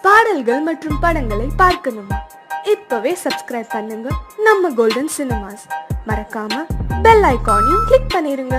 பாடல்கள் மற்றும் படங்களை பார்க்கணுமா? இப்பவே சப்ஸ்கிரைப் பண்ணுங்க நம்ம கோல்டன் சினிமாஸ். மறக்காம பெல் ஐகானையும் கிளிக் பண்ணிருங்க.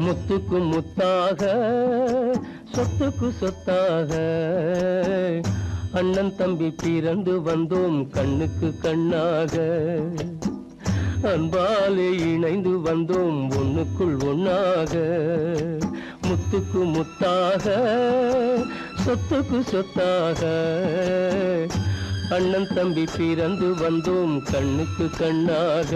முத்துக்கு முத்தாக சொத்துக்கு சொத்தாக அண்ணன் தம்பி பிறந்து வந்தோம் கண்ணுக்கு கண்ணாக அன்பாலே இணைந்து வந்தோம் ஒண்ணுக்குள் ஒண்ணாக முத்துக்கு முத்தாக சொத்துக்கு சொத்தாக அண்ணன் தம்பி பிறந்து வந்தோம் கண்ணுக்கு கண்ணாக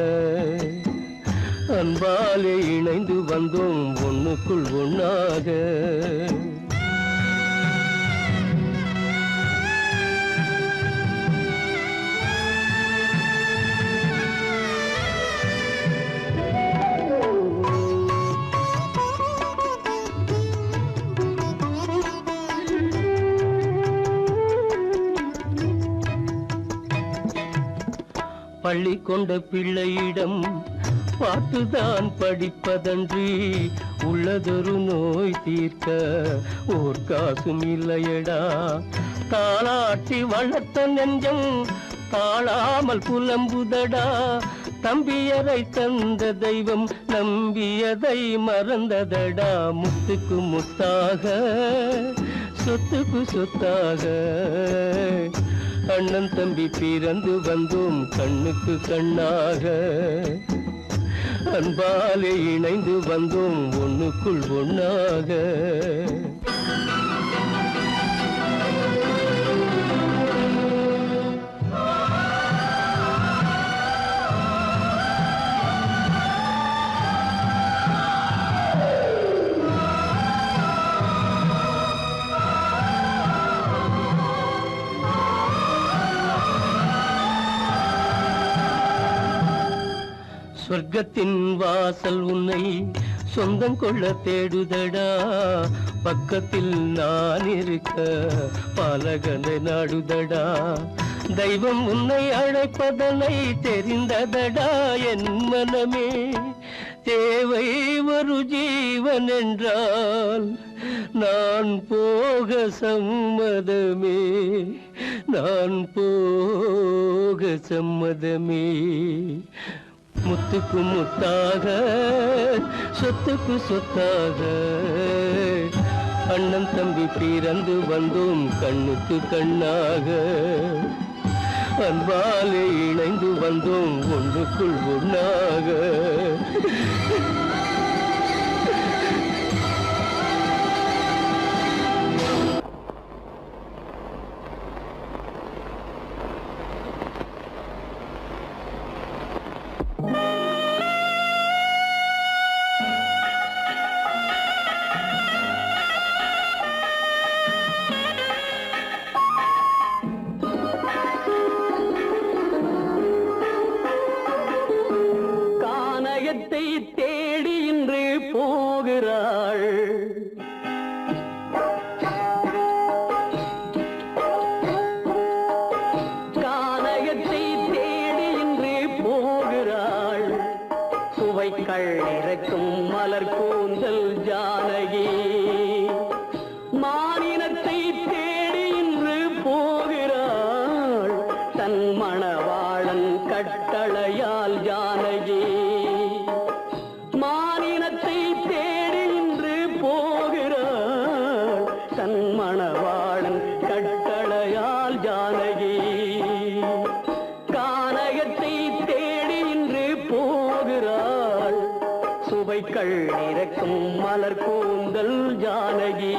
அன்பாலே இணைந்து வந்தோம் ஒண்ணுக்குள் ஒண்ணாக பள்ளி கொண்ட பிள்ளையிடம் பாட்டுதான் படிப்பதன்றி உள்ளதொரு நோய் தீர்க்க ஓர் காசும் இல்லையடா தாளாட்டி வளர்த்த நெஞ்சம் தாழாமல் புலம்புதடா தம்பியரை தந்த தெய்வம் நம்பியதை மறந்ததடா முத்துக்கு முத்தாக சொத்துக்கு சொத்தாக அண்ணன் தம்பி பிறந்து வந்தோம் கண்ணுக்கு கண்ணாக அன்பாலே இணைந்து வந்தோம் ஒண்ணுக்குள் ஒண்ணாக சொர்க்கத்தின் வாசல் உன்னை சொந்தம் கொள்ள தேடுதடா பக்கத்தில் நான் இருக்க பாலகனை நாடுதடா தெய்வம் உன்னை அழைப்பதனை தெரிந்ததடா என் மனமே தேவை ஒரு ஜீவன் என்றால் நான் போக சம்மதமே நான் போக சம்மதமே முத்துக்கு முத்தாக சொத்துக்கு சொத்தாக அண்ணன் தம்பி பிறந்து வந்தோம் கண்ணுக்கு கண்ணாக அன்பாலே இணைந்து வந்தோம் ஒன்றுக்குள் ஒண்ணாக தேடி இன்று போகிறாள் கானகத்தை தேடி இன்று போகிறாள் சுவைக்கள் இறக்கும் மலர் கூந்தல் ஜானகி மானினத்தை தேடி இன்று போகிறாள் தன் மணவாளன் கட்டளையால் ஜானகி மானினத்தை தேடி இன்று போகிறாள் தன் மணவாளன் கட்டளையால் ஜானகி கானகத்தை தேடி இன்று போகிறாள் சுவைக்கள் இறக்கும் மலர் கூந்தல் ஜானகி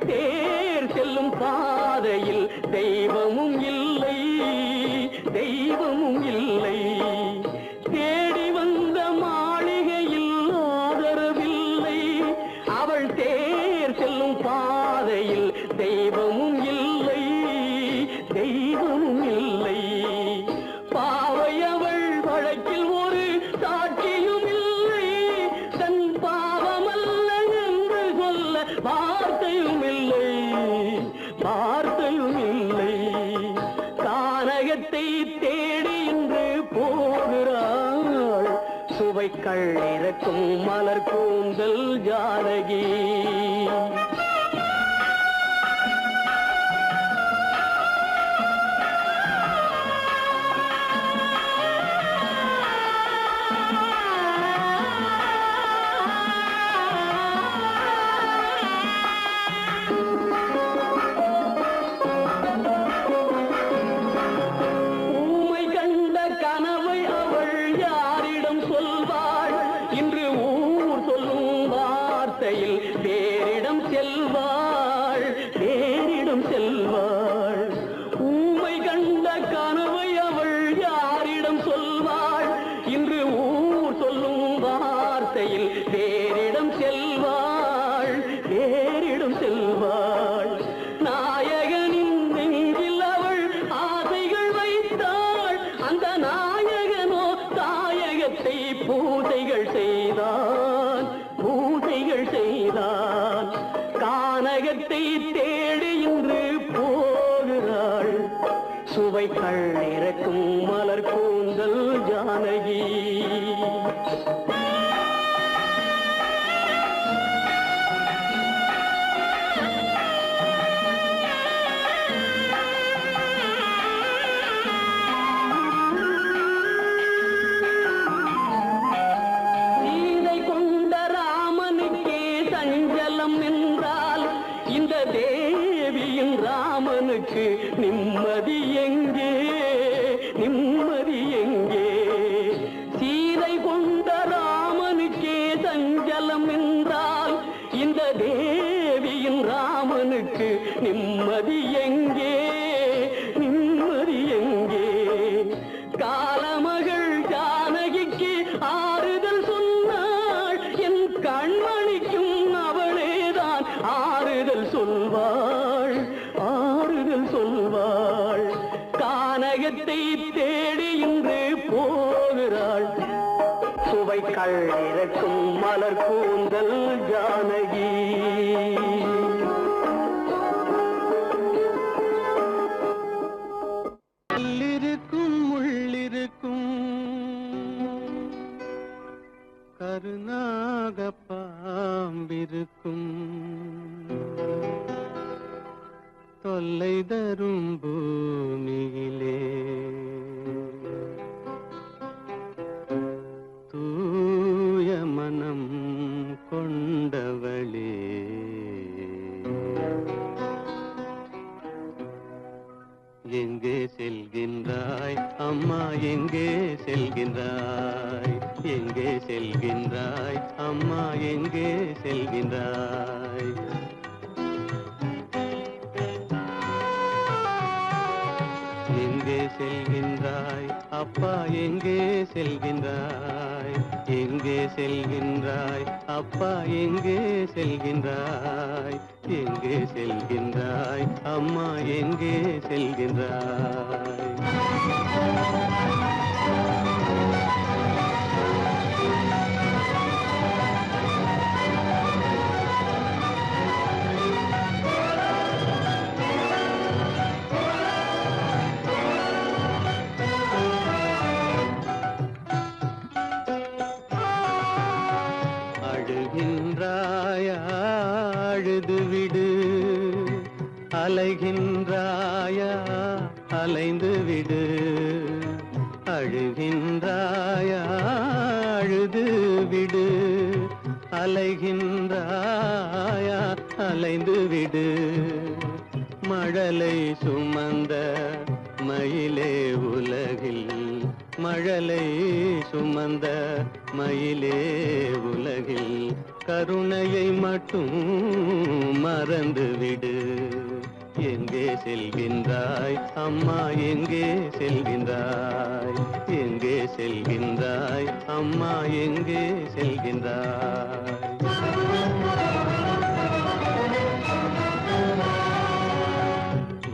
தேர் செல்லும் பாதையில் தெய்வமும் இல்லை தெய்வமும் இல்லை தேடி வந்த மாளிகையில் ஆதரவில்லை அவள் தேர் செல்லும் பாதையில் தெய்வமும் இல்லை தெய்வமும் இல்லை பாவை அவள் வழக்கில் ஒரு சாட்சியும் இல்லை தன் பாவமல்ல என்று சொல்ல வார்த்தையும் இல்லை வார்த்தையும் இல்லை கானகத்தை தேடி இன்று போகிறாள் சுவைக்கள் இறக்கும் மலர் கூந்தல் ஜானகி கனவை அவள் யாரிடம் சொல்வாள்? இன்று ஊர் சொல்லும் வார்த்தையில் வேறிடம் செல்வாள், வேறிடம் செல்வாள். நாயகனின் நெஞ்சில் அவள் ஆசைகள் வைத்தாள். அந்த நாயகனோ தாயகத்தை பூசைகள் செய்தான், பூசைகள் செய்தான். கானகத்தை தேடி இன்று போகிறாள். சுவைகள் இறக்கும் மலர் கூந்தல் ஜானகி. சீதை கொண்ட ராமனுக்கே சஞ்சலம் என்றால் இந்த தேவியின் ராமனுக்கு நிம்மதி எங்கே, நிம்மதி எங்கே? சீதை கொண்ட ராமனுக்கே சஞ்சலம் என்றால் இந்த தேவியின் ராமனுக்கு நிம்மதி எங்கே, நிம்மதி எங்கே? காலமகள் ஜானகிக்கு ஆறுதல் சொன்னாள். என் கண்மணிக்கும் அவளேதான் ஆறுதல் சொல்வாள், ஆறுதல் சொல்வாள். கானகத்தை தேடி இன்று போகிறாள். சுவைகள் இறக்கும் மலர் கூந்தல் ஜானகி. உள்ளிருக்கும் உள்ளிருக்கும் கருநாக பாம்பிருக்கும் தொல்லை தரும் பூமியிலே தூய மனம் கொண்டவளே எங்கே செல்கின்றாய் அம்மா, எங்கே செல்கின்றாய்? எங்கே செல்கின்றாய் அம்மா, எங்கே செல்கின்றாய்? எங்கே செல்கின்றாய் அப்பா, எங்கே செல்கின்றாய்? எங்கே செல்கின்றாய் அப்பா, எங்கே செல்கின்றாய்? எங்கே செல்கின்றாய் அம்மா, எங்கே செல்கின்றாய்? அழுகின்றாயா, அழுது விடு. அலைகின்றாயா, அலைந்து விடு. அழுகின்றாயா, அழுது விடு. அலைகின்றாயா, அலைந்து விடு. மழலை சுமந்த மயிலே உலகில், மழலை சுமந்த மயிலே உலகில் கருணையை மட்டும் மறந்துவிடு. எங்கே செல்கின்றாய் அம்மா, எங்கே செல்கின்றாய்? எங்கே செல்கின்றாய் அம்மா, எங்கே செல்கின்றாய்?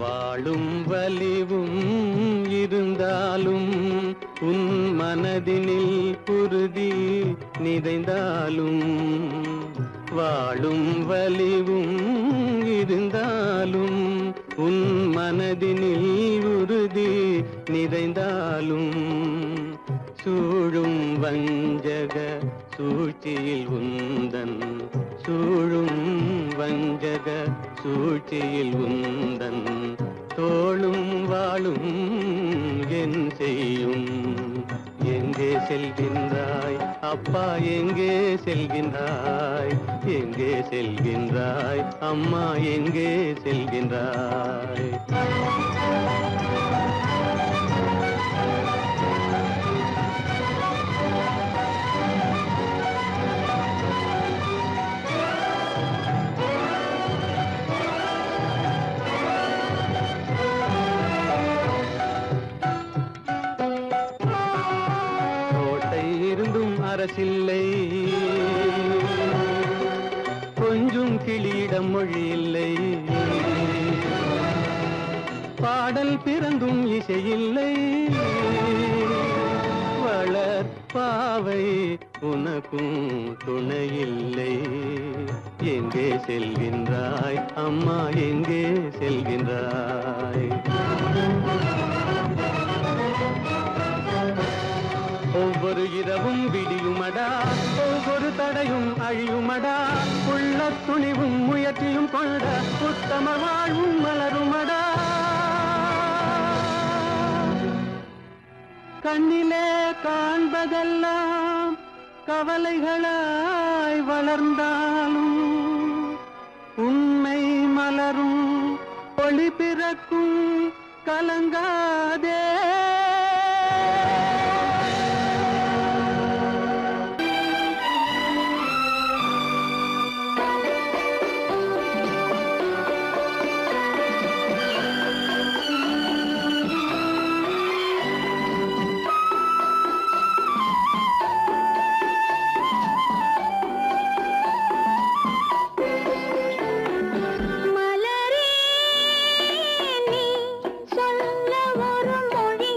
வாழும் வலிவும் இருந்தாலும் உன் மனதினில் உறுதி நிறைந்தாலும், வாழும் வலிவும் இருந்தாலும் உன் மனதினில் உறுதி நிறைந்தாலும், சூழும் வஞ்சக சூழ்ச்சியில் உந்தன், சூழும் வஞ்சக சூழ்ச்சியில் உந்தன் தோளும் வாழும் என் செய்யும்? எங்கே செல்கின்றாய் அப்பா, எங்கே செல்கின்றாய்? எங்கே செல்கின்றாய் அம்மா, எங்கே செல்கின்றாய்? பரசில்லை, கொஞ்சும் கிளியிடம் மொழி இல்லை, பாடல் பிறந்தும் இசையில்லை, வளர் பாவை உனக்கும் துணையில்லை. எங்கே செல்கின்றாய் அம்மா, எங்கே செல்கின்றாய்? ஒவ்வொரு இரவும் விடியுமடா, ஒவ்வொரு தடையும் அழியுமடா, உள்ள துணிவும் முயற்சியும் கொண்ட உத்தம வாழ்வும் மலருமடா. கண்ணிலே காண்பதெல்லாம் கவலைகளாய் வளர்ந்தாலும் உண்மை மலரும், ஒளி பிறக்கும், கலங்காதே. மொழி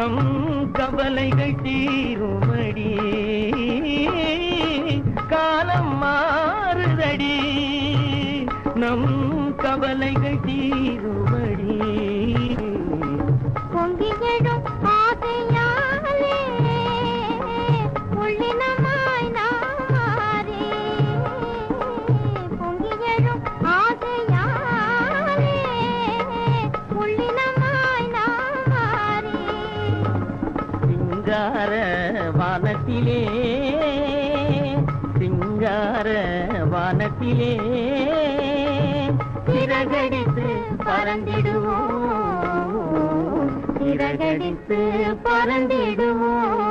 நம் கவலைகள் தீருமடி காலம் மாறுதடி நம் கவலைகள் தீருமடி பொங்கிடும் ஆசையாலே உள்ளினமாய் நாமாறே பொங்கிடும் ஆசையாலே உள்ளினமாய் நாமாறே சிங்கார வானத்திலே சிங்கார வானத்திலே சிறகடித்து பறந்திடுவோம் சிறகடித்து பறந்திடுவோம்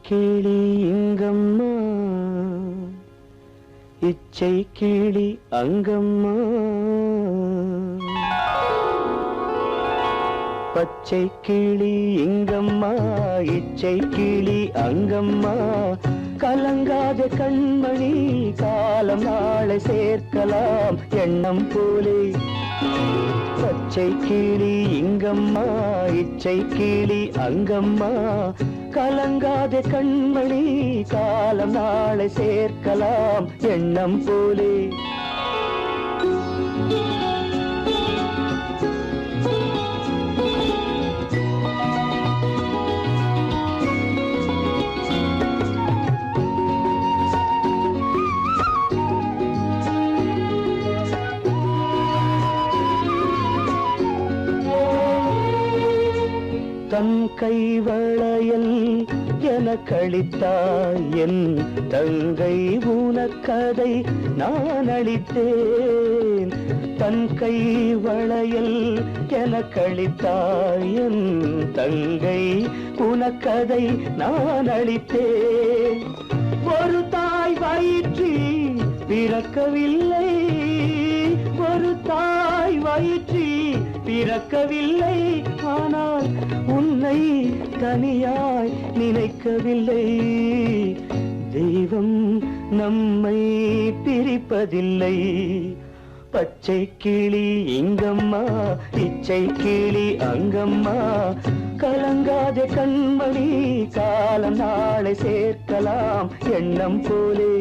கிளி இங்கம்மா இச்சை கிளி அங்கம்மா பச்சை கிளி இங்கம்மா இச்சை கிளி அங்கம்மா கலங்காத கண்மணி காலம் நாளை சேர்க்கலாம் எண்ணம் போலே பச்சை கிளி இங்கம்மா இச்சை கிளி அங்கம்மா கலங்காத கண்மணி காலம் நாளை சேர்க்கலாம் எண்ணம் போலே தன் கை வளையல் எனக்களித்தாய் என் தங்கை உனக்கதை நான் அளித்தேன் தன் கை வளையல் எனக்களித்தாய் என் தங்கை உனக்கதை நான் அளித்தேன் ஒரு தாய் வயிற்றில் பிறக்கவில்லை ஒரு தாய் வயிற்றில் பிறக்கவில்லை ஆனால் உன்னை தனியாய் நினைக்கவில்லை தெய்வம் நம்மை பிரிப்பதில்லை பச்சை கிளி இங்கம்மா இச்சை கிளி அங்கம்மா கலங்காத கண்மணி காலம் நாளை சேர்க்கலாம் எண்ணம் போலே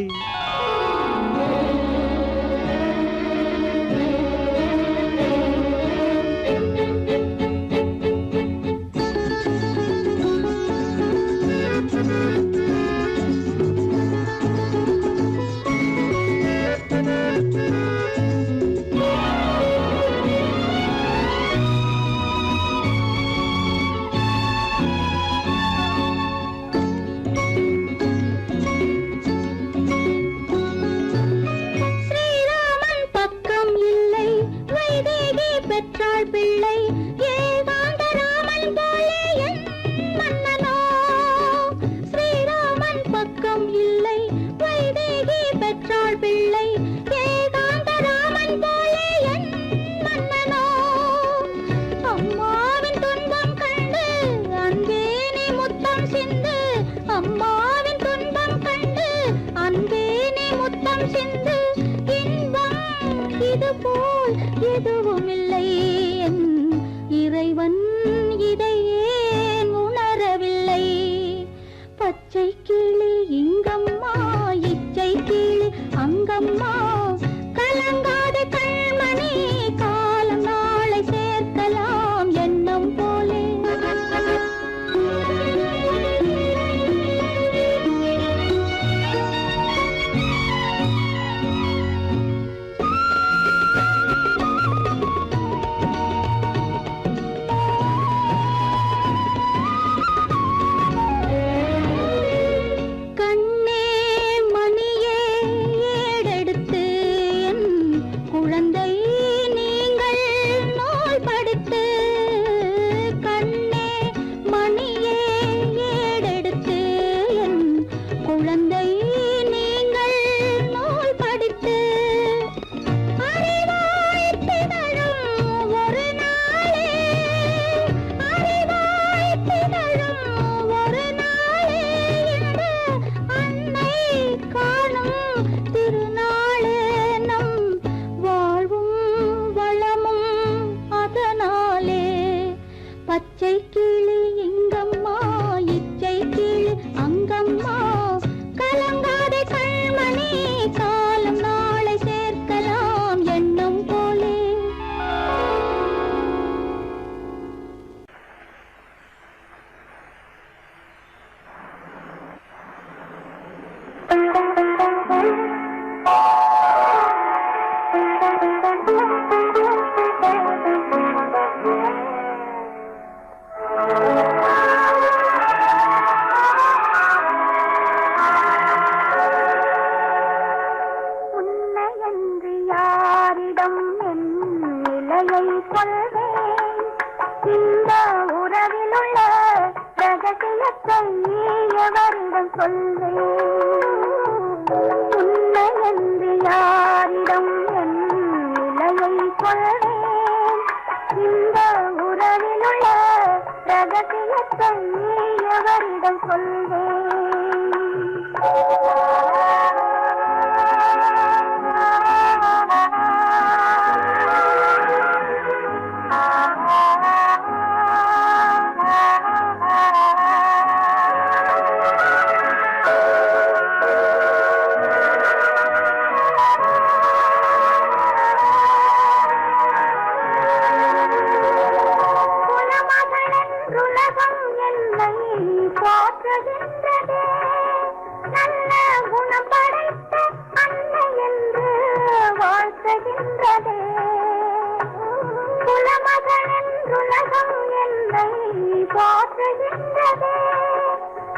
குலமகன் என்றுலகம் என்று உன்னை போற்றுகின்றதே.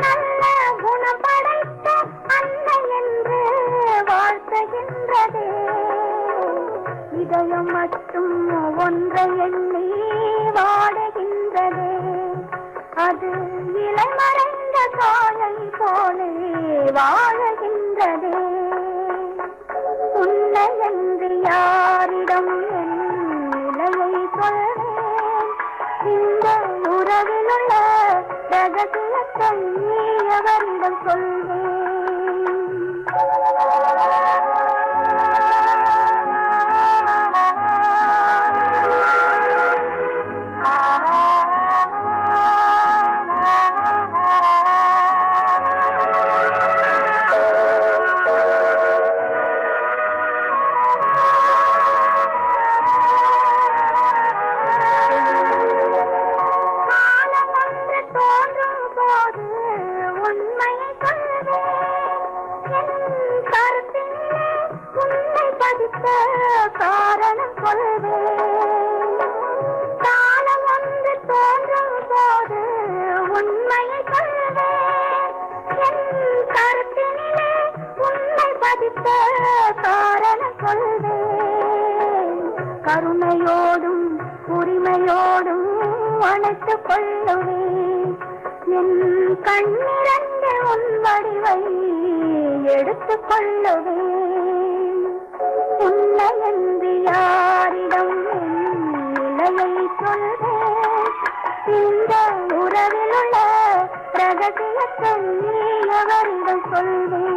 நல்ல குணம் படைத்த அன்னை என்று வாழ்த்துகின்றதே. இதயம் மட்டும் ஒன்றை எண்ணி வாடுகின்றதே. அது இளமறைந்த காயை போலே வாழுகின்றதே. உன்னை என்று யாரிடம் என் நிலையை சொல்வேன்? இந்த உறவில் உள்ள ரகசியத்தை எவரிடம் சொல்வேன்? காரணம் சொல்வேன். காலம் ஒன்று தோன்றும் போது உண்மையை சொல்வேன். என் கருத்தினிலே உண்மை பதித்த காரணம் சொல்வேன். கருணையோடும் உரிமையோடும் அணைத்துக் கொள்ளுவேன். என் கண்ணிரண்டு உன் வடிவை எடுத்துக் கொள்ளுவேன். உன்னை என்று யாரிடம் நிலையை சொல்வேன்? இந்த உறவில் உள்ள ரகசியத்தை எவரிடம் சொல்வேன்?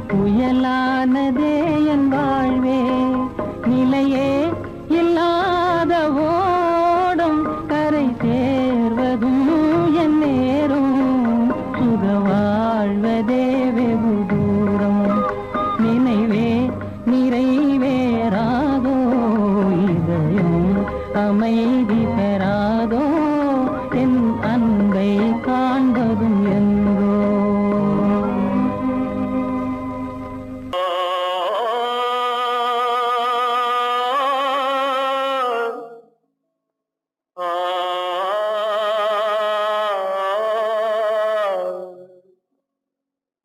புயலானதே என் வாழ்வே நிலையே இல்லாத ஓடும் கரை சேர்வதும் என் நேரும் சுக வாழ்வதே வெகு தூரம் நினைவே நிறைவேறாதோ இதயம் அமைதி பெறாதோ என் அன்பை காண்பதும் எங்கோ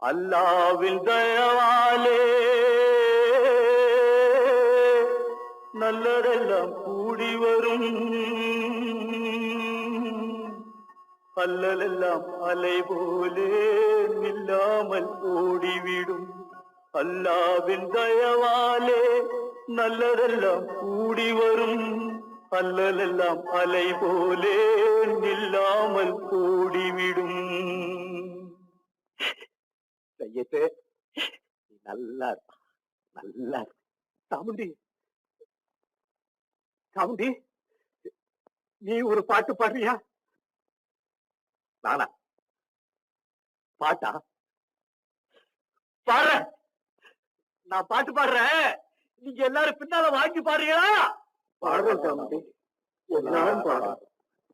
அல்லாவின் தயவாலே நல்லதெல்லாம் கூடி வரும் அல்லலெல்லாம் அலை போலே நில்லாமல் ஓடிவிடும் அல்லாவின் தயவாலே நல்லதெல்லாம் கூடி வரும் அல்லலெல்லாம் அலை போலே நில்லாமல் ஓடிவிடும். செய்யத்தே நல்லா நல்லா சாமுண்டி சாமுண்டி நீ ஒரு பாட்டு பாடுறியா? நானா பாட்டா பாடுற? நான் பாட்டு பாடுறேன், நீங்க எல்லாரும் பின்னால வாங்கி பாடுறீங்களா? பாடுறேன் சாமுண்டி, எல்லாரும் பாடுற.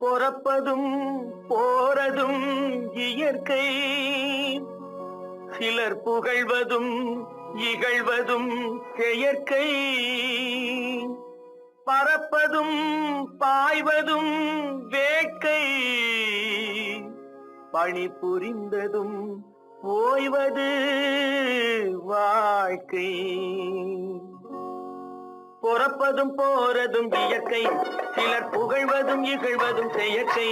பிறப்பதும் போறதும் இயற்கை, சிலர் புகழ்வதும் இகழ்வதும் செயற்கை, பறப்பதும் பாய்வதும் வேட்கை, பணி புரிந்ததும் ஓய்வது வாழ்க்கை. பிறப்பதும் போறதும் இயற்கை, சிலர் புகழ்வதும் இகழ்வதும் செயற்கை,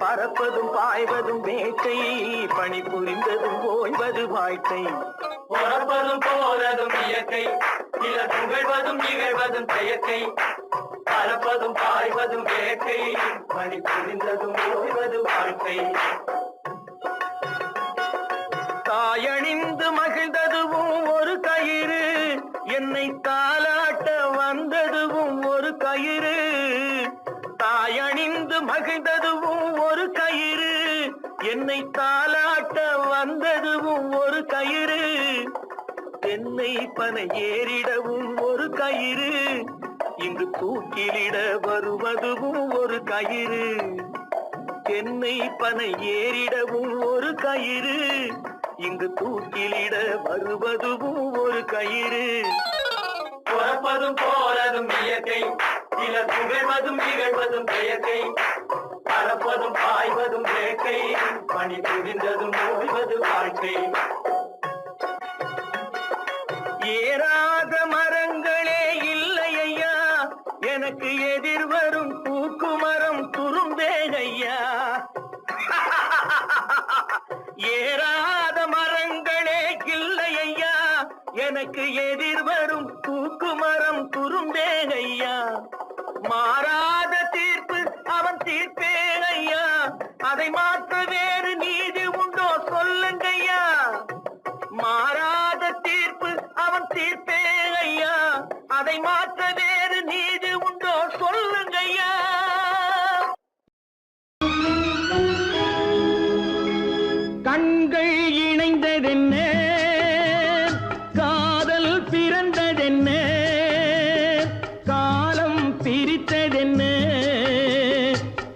பறப்பதும் பாய்வதும் வேட்கை, பணி புரிந்ததும் ஓய்வது வாழ்க்கை. பிறப்பதும் போறதும் இயற்கை, சிலர் புகழ்வதும் இகழ்வதும் செயற்கை, பறப்பதும் பாய்வதும் வேட்கை, பணி புரிந்ததும் ஓய்வது வாழ்க்கை. தாயணிந்து மகிழ்ந்ததுவும் ஒரு கயிறு, என்னை தாலாட்ட வந்ததுவும் ஒரு கயிறு. தாயணிந்து மகிழ்ந்ததுவும் ஒரு கயிறு, என்னை தாலாட்ட வந்ததுவும் ஒரு கயிறு. தென்னை பனை ஏறிடவும் ஒரு கயிறு, இங்கு தூக்கிலிட வருவதுவும் ஒரு கயிறு. தென்னை பனை ஏறிடவும் ஒரு கயிறு, இங்கு தூக்கிலிட வருவதுவும் ஒரு கயிறு. பிறப்பதும் போறதும் இயற்கை, சிலர் புகழ்வதும் இகழ்வதும் செயற்கை, பறப்பதும் பாய்வதும் வேட்கை, பணி புரிந்ததும் ஓய்வது வாழ்க்கை. ஏறாத மரங்களே இல்லை ஐயா, எனக்கு எதிர் வரும் பூக்குமரம் துரும்பேகையா. ஏறாத மரங்களே இல்லை ஐயா, எனக்கு எதிர் வரும் பூக்குமரம் துரும்பேகையா. மாறாத தீர்ப்பு அவன் தீர்ப்பே ஐயா, அதை மாற்ற வேறு நீதி உண்டோ சொல்லுங்கய்யா. மாறாத தீர்ப்பு அவன் தீர்ப்பே ஐயா, அதை மாற்ற வேறு நீதி உண்டோ சொல்லுங்கய்யா. கண்கள் இணைந்ததென்ன, காதல் பிறந்ததென்ன, காலம் பிரித்ததென்ன,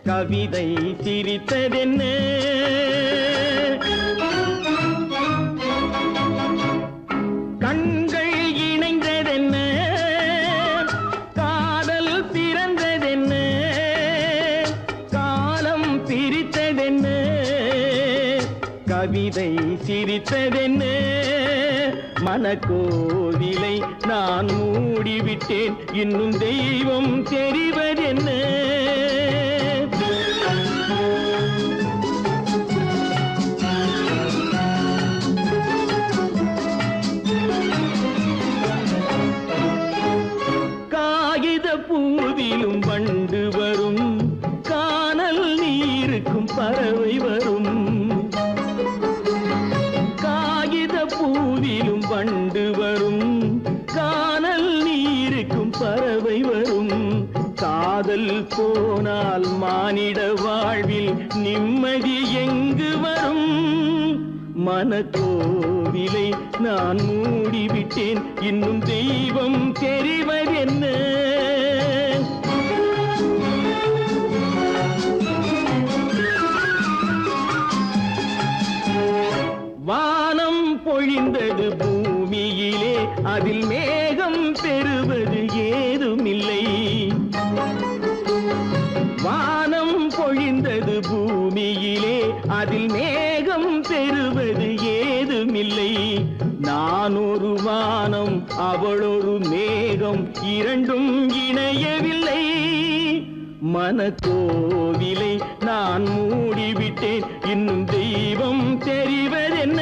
கவிதை சிரித்ததென்ன. கண்கள் இணைந்ததென்ன, காதல் பிறந்ததென்ன, காலம் பிரித்ததென்ன, கவிதை சிரித்ததென்ன. மனக்கோவிலை நான் மூடிவிட்டேன், இன்னும் தெய்வம் தெரிவதென்ன. காகித பூவிலும் வண்டு வரும், கானல் நீருக்கும் பறவை வரும். காகித பூவிலும் வண்டு வரும், கானல் நீருக்கும் பறவை வரும். காதல் போனால் மானிட வாழ்வில் நிம்மதி எங்கு வரும்? மனக்கோவிலை நான் மூடிவிட்டேன், இன்னும் தெய்வம் தெரிவதென்ன? வானம் பொழிந்தது பூமியிலே, அதில் மேகம் பெறுவது ஏதுமில்லை. வானம் பொழிந்தது பூமியிலே, அதில் மேகம் பெறுவது ஏதுமில்லை. நான் ஒரு வானம், அவளொரு மேகம், இரண்டும் இணையவில்லை. மனக்கோவிலை நான் மூடிவிட்டேன், இன்னும் தெய்வம் தெரிவதென்ன?